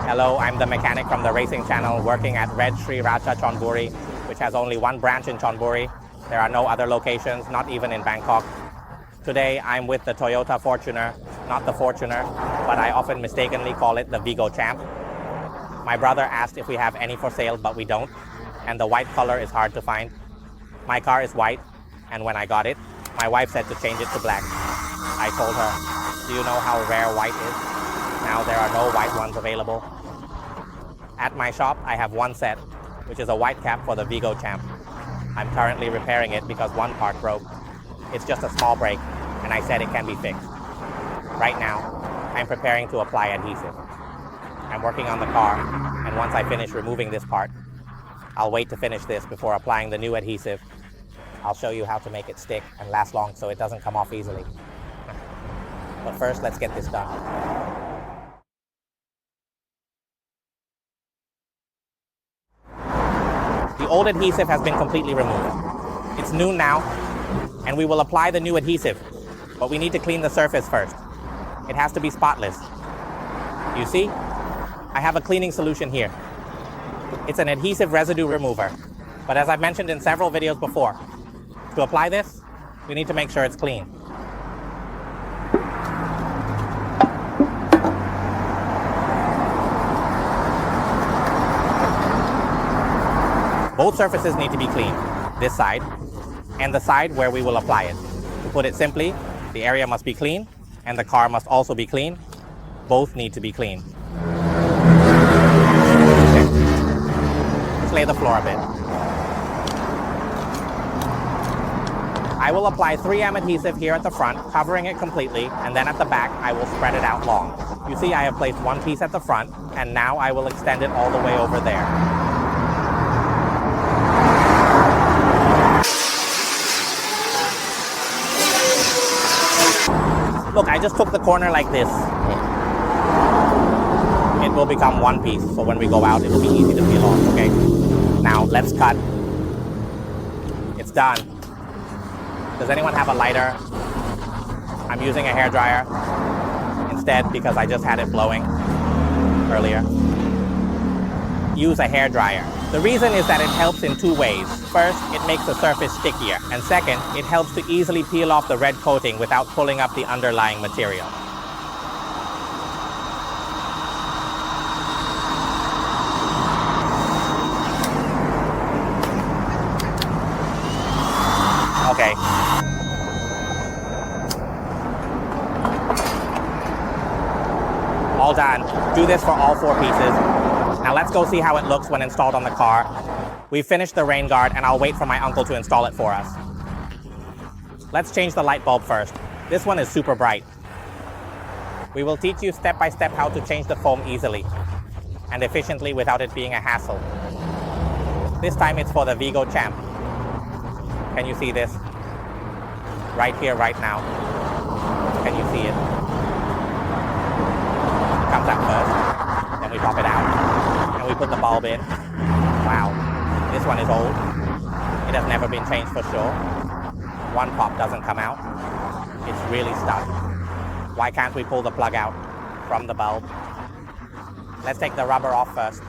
Hello, I'm the mechanic from the racing channel working at Red Sri Raja Chonburi, which has only one branch in Chonburi. There are no other locations, not even in Bangkok. Today, I'm with the Toyota Fortuner, not the Fortuner, but I often mistakenly call it the Vigo Champ. My brother asked if we have any for sale, but we don't, and the white color is hard to find. My car is white, and when I got it, my wife said to change it to black. I told her, do you know how rare white is? Now there are no white ones available. At my shop, I have one set, which is a white cap for the Vigo Champ. I'm currently repairing it because one part broke. It's just a small break, and I said it can be fixed. Right now, I'm preparing to apply adhesive. I'm working on the car, and once I finish removing this part, I'll wait to finish this before applying the new adhesive. I'll show you how to make it stick and last long so it doesn't come off easily. But first, let's get this done. The old adhesive has been completely removed. It's noon now, and we will apply the new adhesive, but we need to clean the surface first. It has to be spotless. You see? I have a cleaning solution here. It's an adhesive residue remover, but as I've mentioned in several videos before, to apply this, we need to make sure it's clean. Both surfaces need to be clean, this side and the side where we will apply it. To put it simply, the area must be clean and the car must also be clean. Both need to be clean. Okay. Let's lay the floor a bit. I will apply 3M adhesive here at the front, covering it completely, and then at the back, I will spread it out long. You see, I have placed one piece at the front, and now I will extend it all the way over there. Look, I just took the corner like this. It will become one piece, so when we go out, it will be easy to peel off, okay? Now, let's cut. It's done. Does anyone have a lighter? I'm using a hairdryer instead because I just had it blowing earlier. Use a hairdryer. The reason is that it helps in two ways. First, it makes the surface stickier. And second, it helps to easily peel off the red coating without pulling up the underlying material. Okay. All done. Do this for all 4 pieces. Now let's go see how it looks when installed on the car. We've finished the rain guard and I'll wait for my uncle to install it for us. Let's change the light bulb first. This one is super bright. We will teach you step by step how to change the foam easily and efficiently without it being a hassle. This time it's for the Vigo Champ. Can you see this? Right here, right now. Can you see it? It comes out first, then we pop it out, and we put the bulb in. Wow, this one is old. It has never been changed for sure. One pop doesn't come out. It's really stuck. Why can't we pull the plug out from the bulb? Let's take the rubber off first.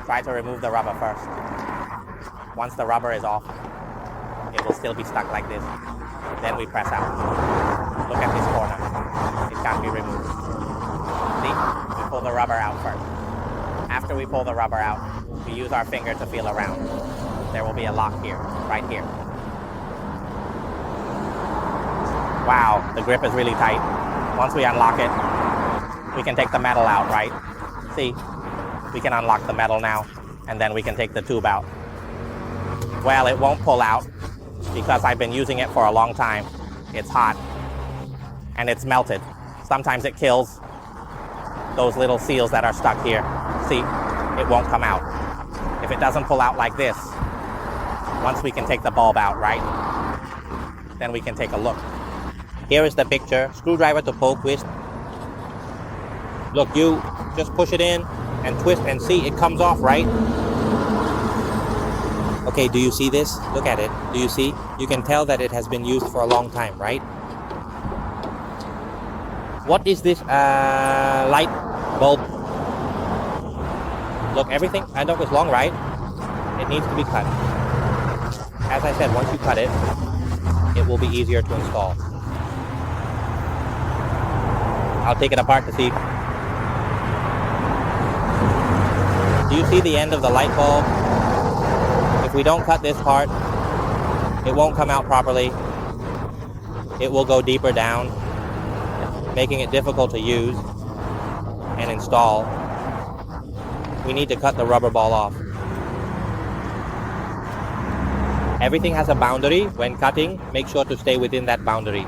Try to remove the rubber first. Once the rubber is off, it will still be stuck like this. Then we press out. Look at this corner. It can't be removed. See? We pull the rubber out first. After we pull the rubber out, we use our finger to feel around. There will be a lock here, right here. Wow, the grip is really tight. Once we unlock it, we can take the metal out, right? See? We can unlock the metal now, and then we can take the tube out. Well, it won't pull out because I've been using it for a long time. It's hot and it's melted. Sometimes it kills those little seals that are stuck here. See, it won't come out. If it doesn't pull out like this, once we can take the bulb out, right? Then we can take a look. Here is the picture, screwdriver to poke twist. Look, you just push it in and twist and see, it comes off, right? Okay, do you see this? Look at it. Do you see? You can tell that it has been used for a long time, right? What is this light bulb? Look, everything kind of is long, right? It needs to be cut. As I said, once you cut it, it will be easier to install. I'll take it apart to see. Do you see the end of the light bulb? If we don't cut this part, it won't come out properly. It will go deeper down, making it difficult to use and install. We need to cut the rubber ball off. Everything has a boundary. When cutting, make sure to stay within that boundary.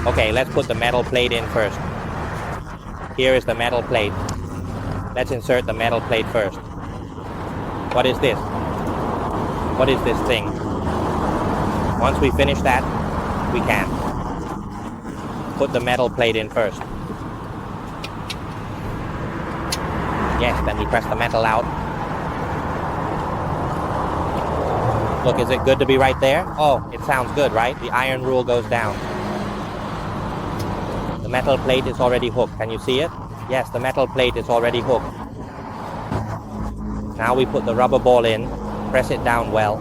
Okay, let's put the metal plate in first. Here is the metal plate. Let's insert the metal plate first. What is this? What is this thing? Once we finish that, we can put the metal plate in first. Yes, then we press the metal out. Look, is it good to be right there? Oh, it sounds good, right? The iron rule goes down. The metal plate is already hooked. Can you see it? Yes, the metal plate is already hooked. Now we put the rubber ball in, press it down well.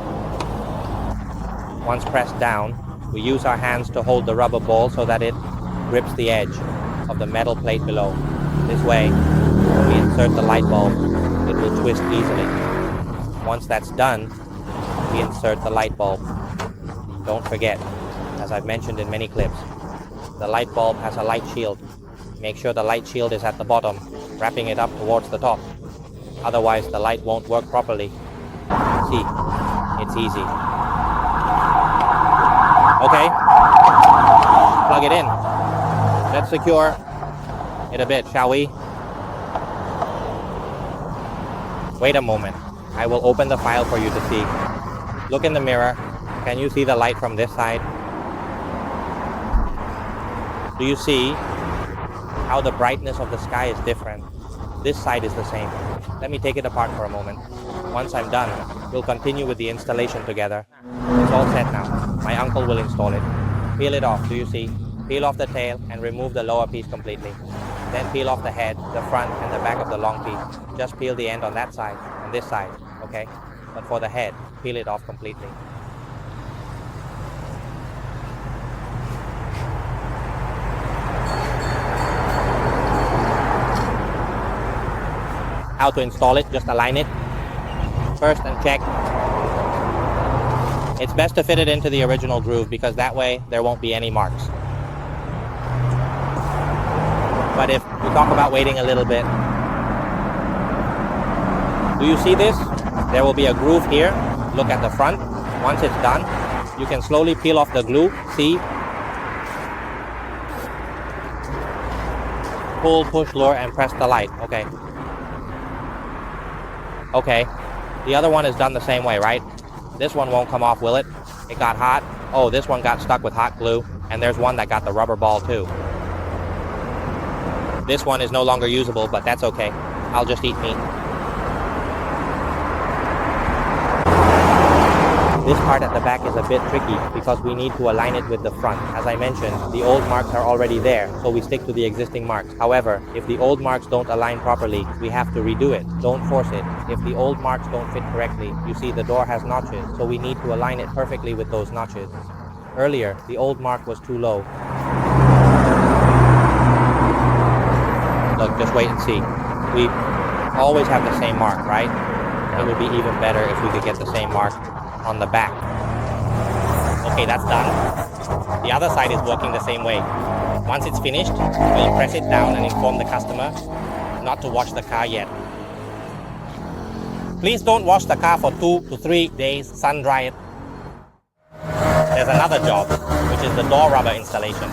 Once pressed down, we use our hands to hold the rubber ball so that it grips the edge of the metal plate below. This way, when we insert the light bulb, it will twist easily. Once that's done, we insert the light bulb. Don't forget, as I've mentioned in many clips, the light bulb has a light shield. Make sure the light shield is at the bottom, wrapping it up towards the top. Otherwise, the light won't work properly. See, it's easy. Okay, plug it in. Let's secure it a bit, shall we? Wait a moment. I will open the file for you to see. Look in the mirror. Can you see the light from this side? Do you see how the brightness of the sky is different? This side is the same. Let me take it apart for a moment. Once I'm done, we'll continue with the installation together. It's all set now. My uncle will install it. Peel it off, do you see? Peel off the tail and remove the lower piece completely. Then peel off the head, the front and the back of the long piece. Just peel the end on that side and this side, okay? But for the head, peel it off completely. How to install it, just align it first and check. It's best to fit it into the original groove because that way there won't be any marks. But if we talk about waiting a little bit, do you see this? There will be a groove here. Look at the front. Once it's done, you can slowly peel off the glue. See? Pull, push, lure, and press the light. Okay. Okay. The other one is done the same way, right? This one won't come off, will it? It got hot. Oh, this one got stuck with hot glue. And there's one that got the rubber ball too. This one is no longer usable, but that's okay. I'll just eat meat. This part at the back is a bit tricky because we need to align it with the front. As I mentioned, the old marks are already there, so we stick to the existing marks. However, if the old marks don't align properly, we have to redo it. Don't force it. If the old marks don't fit correctly, you see the door has notches, so we need to align it perfectly with those notches. Earlier, the old mark was too low. Look, just wait and see. We always have the same mark, right? It would be even better if we could get the same mark on the back. Okay, that's done. The other side is working the same way. Once it's finished, we'll press it down and inform the customer not to wash the car yet. Please don't wash the car for 2 to 3 days, sun dry it. There's another job, which is the door rubber installation.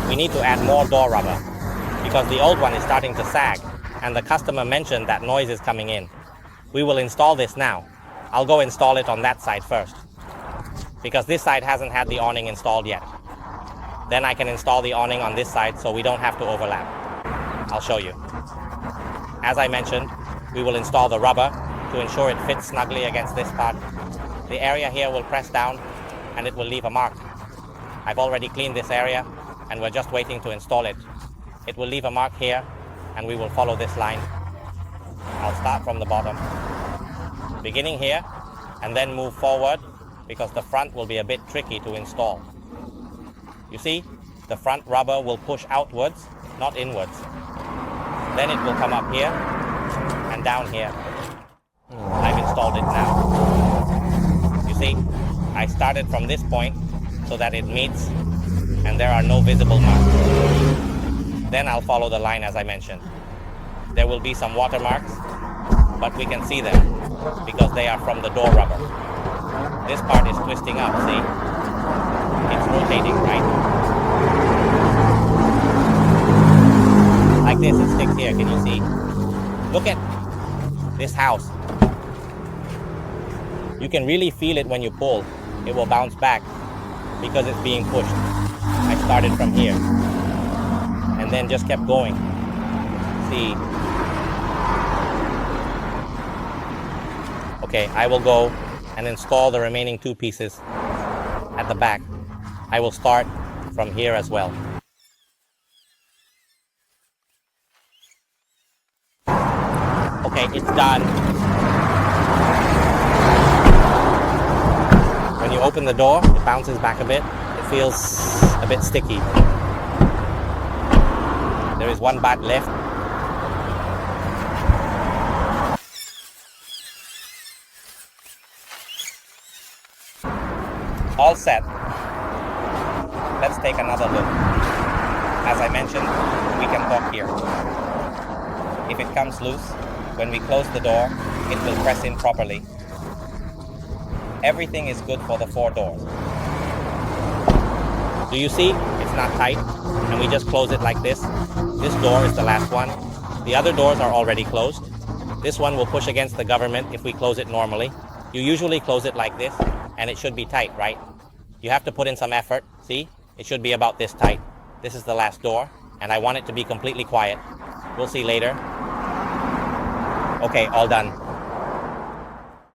We need to add more door rubber because the old one is starting to sag and the customer mentioned that noise is coming in. We will install this now. I'll go install it on that side first because this side hasn't had the awning installed yet. Then I can install the awning on this side so we don't have to overlap. I'll show you. As I mentioned, we will install the rubber to ensure it fits snugly against this part. The area here will press down and it will leave a mark. I've already cleaned this area and we're just waiting to install it. It will leave a mark here and we will follow this line. I'll start from the bottom, beginning here, and then move forward because the front will be a bit tricky to install. You see, the front rubber will push outwards, not inwards. Then it will come up here and down here. I've installed it now. You see, I started from this point so that it meets and there are no visible marks. Then I'll follow the line as I mentioned. There will be some watermarks, but we can see them because they are from the door rubber. This part is twisting up, see? It's rotating, right? Like this, it sticks here, can you see? Look at this house. You can really feel it when you pull. It will bounce back because it's being pushed. I started from here and then just kept going. See? Okay, I will go and install the remaining two pieces at the back. I will start from here as well. Okay, it's done. When you open the door, it bounces back a bit. It feels a bit sticky. There is one baht left. All set. Let's take another look. As I mentioned, we can talk here. If it comes loose, when we close the door, it will press in properly. Everything is good for the 4 doors. Do you see? It's not tight, and we just close it like this. This door is the last one. The other doors are already closed. This one will push against the government if we close it normally. You usually close it like this, and it should be tight, right? You have to put in some effort. See? It should be about this tight. This is the last door, and I want it to be completely quiet. We'll see later. Okay, all done.